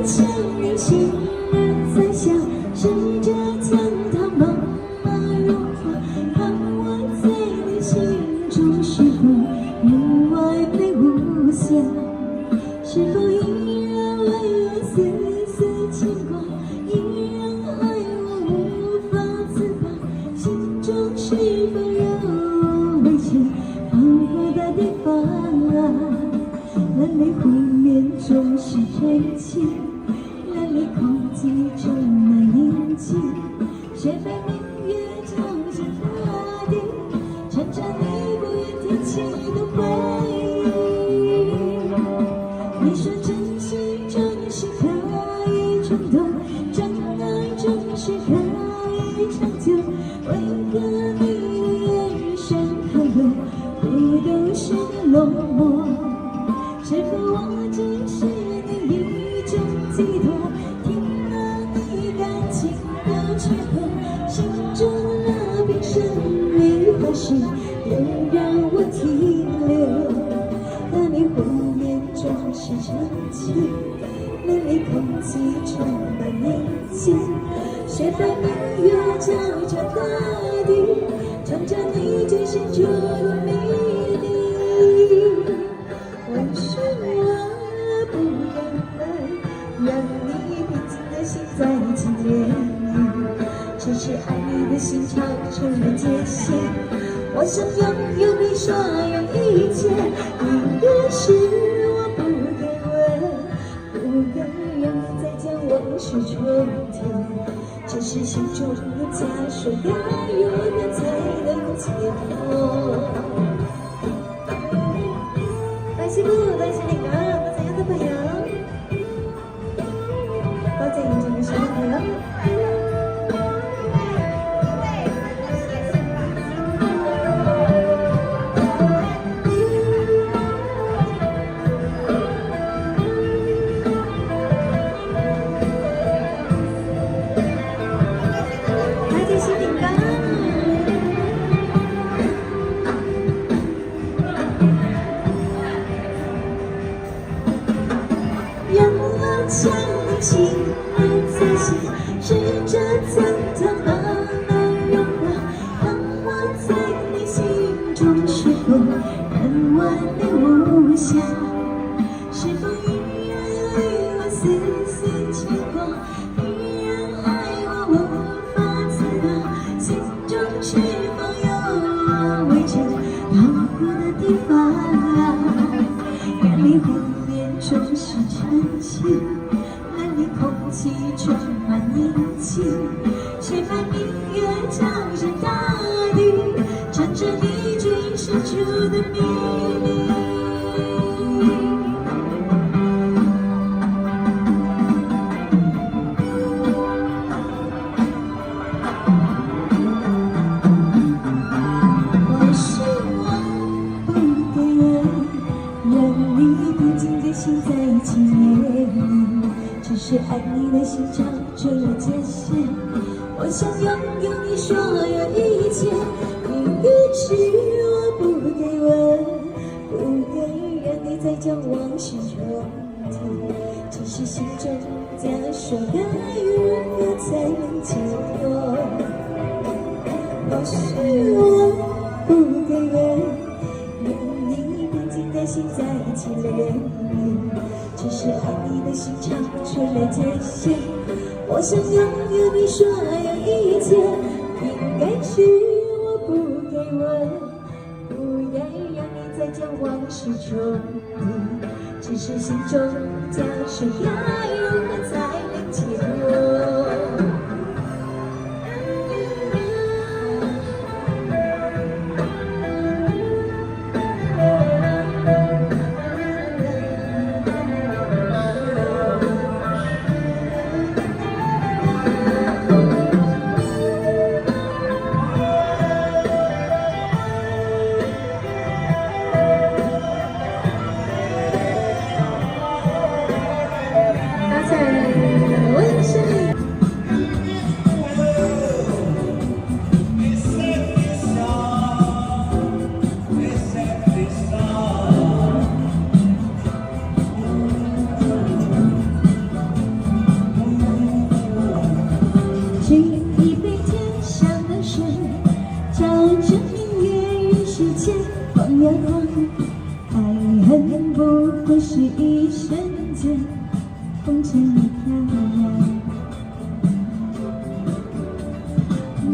千年情人在笑，试着将它慢慢融化。看我在你心中是否仍完美无瑕？是否依然为我丝丝牵挂？依然爱我无法自拔？心中是否有未曾跑过的地方？蓝泪湖面中是真情，蓝泪空气充满宁静。雪白明月照着大地，唱着你不愿提起的回忆。你说真心真是可以冲动，真爱真是可以长久，为何你的眼神看我不懂事的冷漠？是否我只是你一种寄托？听了你感情的缺口，心中那片神秘何时又让我停留？那你湖面中是真情，那你空气充满宁静。雪白明月照着大地，唱着你最深处的秘密。为什么不敢让你平静的心再起涟漪？只是爱你的心超出了界限，我想拥有你所有一切。应该是我不该问，不该让你再将往事重提。只是心中的枷锁，该如何才能解脱？感谢那个多怎样的朋友，多谢你这个小朋友。想你情人在心，试着将它慢慢融化。当我在你心中是否仍完美无瑕？是否依然为我丝丝牵挂？依然爱我无法自拔？心中是否有未曾跑过的地方？让你湖面中是真情，空气充满宁静。雪白明月照着大地，唱着你最深处的秘密。为什么不给人让你平静的心在一起涟漪？只是爱你的心超出了界限，我想拥有你所有一切。应该是我不该问，不该让你再将往事重提。只是心中枷锁，该如何才能解脱？或许我不该问，让你平静的心在一起涟漪。只是爱你的心超出了界限，我想拥有你所有一切。应该是我不该问，不该让你再将往事重提。只是心中枷锁，该如何才能解脱？风筝里飘扬。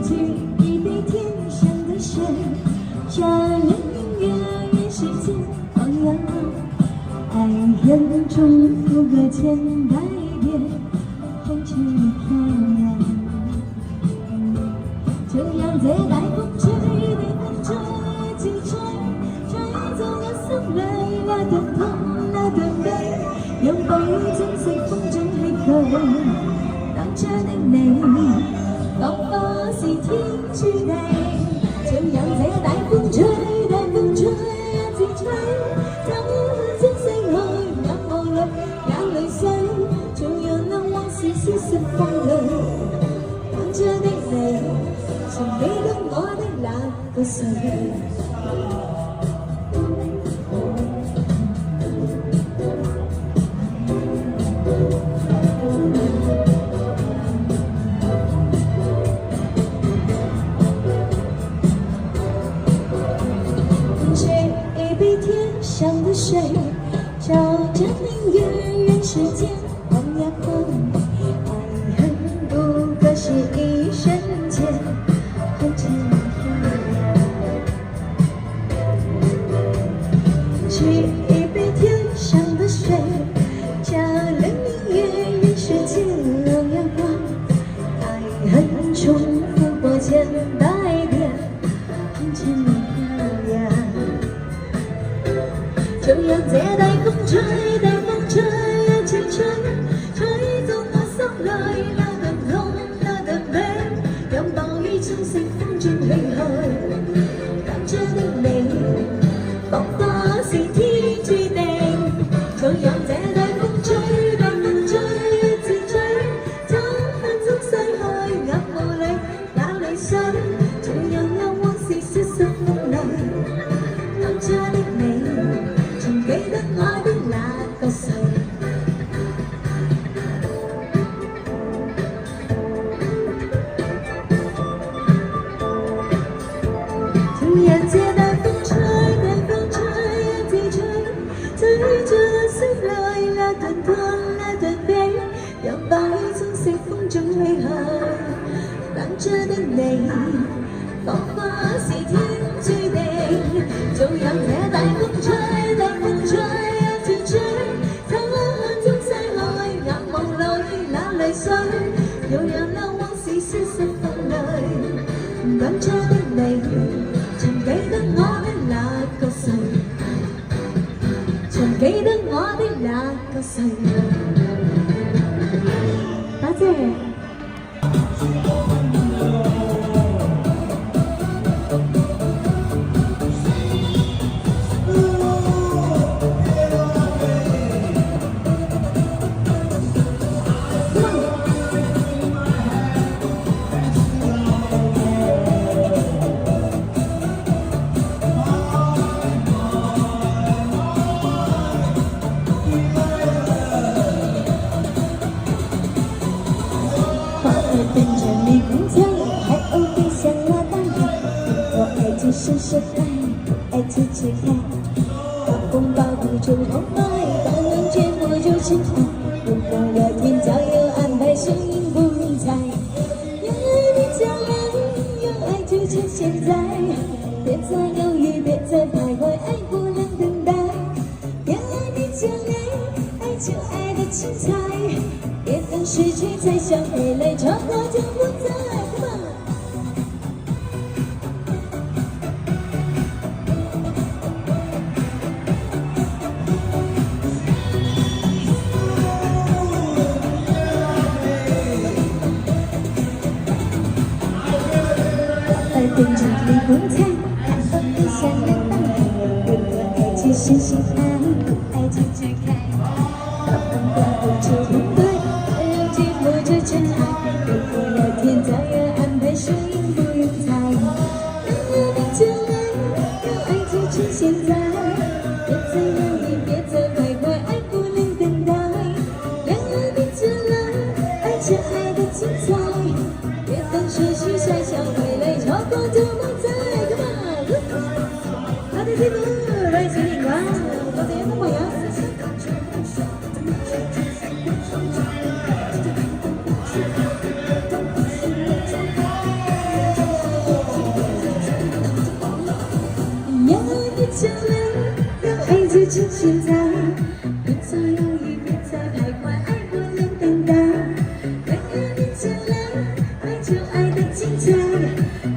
沏一杯天上的水，照亮明月，愿世间放羊。爱恨重复个千百遍，风筝里飘扬。就让这大风吹，大风吹，轻吹，吹走了送来那段痛，那段悲。拥抱于金色風中氣候，當初的你，彷彿是天注定。就讓這大風吹，大風吹，一直吹，走進逝去，眼無淚，眼淚水，就讓那往事消失風裏。當初的你，曾記得我的那個誰？上的水，照着明月，愿世间晃呀晃。爱恨不过是一瞬间，红尘里飘扬。沏一杯天上的水，照亮明月，愿世间晃呀晃。爱恨重复过千百遍，红尘里飘扬。就讓這大風吹，大風吹，一直吹，吹走我心裏那段痛，那段悲。讓暴雨中乘風轉離去，當初的你，彷彿是天注定。就讓這大風吹，大風吹，一直吹，走中逝去，眼無淚，眼淚水，就讓那往事消失風裏。當初的你。記得我的那個誰？就讓這大風吹，大風吹，一直吹，吹着心裏那段痛，那段悲。讓暴雨中乘風中離去，當初的你，彷彿是天注定。就讓這大風吹。又讓那往事消失風裏，當初的你，曾記得我的那個誰？曾記得我的那個誰？多謝。跟着你不走，海鸥飞向了大海。如果爱就深深爱，不爱就解开。暴风暴雨就痛快，大浪卷我就沉海。如果有天早有安排，生命不用猜。有爱的将来，有爱就趁现在。别再犹豫，别再徘徊，爱不能等待。有爱的将来，爱就爱的精彩。别等失去才想回来，错过就不在。而跟着你不猜，海风飞向了大海。如果爱就深深爱，不爱就解开。暴风暴雨就痛快。真爱，如果有天早有安排，生命不用猜。有爱的将来，有爱就趁现在。别再犹豫，别再徘徊，爱不能等待。有爱的将来，爱着爱的精彩。别等失去才想回来，错过就不在。Come on， 好的，这个来自你吧，我的朋友。趁现在，别再犹豫，别再徘徊，爱过冷等待。为了你将来，爱就爱的精彩，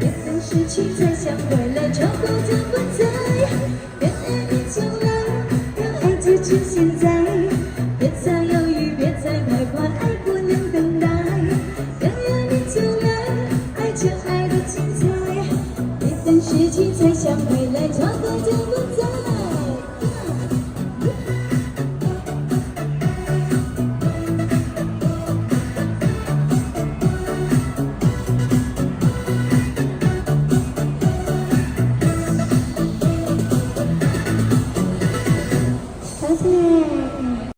别等失去才想回来，错过就不在。原来你将来，让爱就趁现在。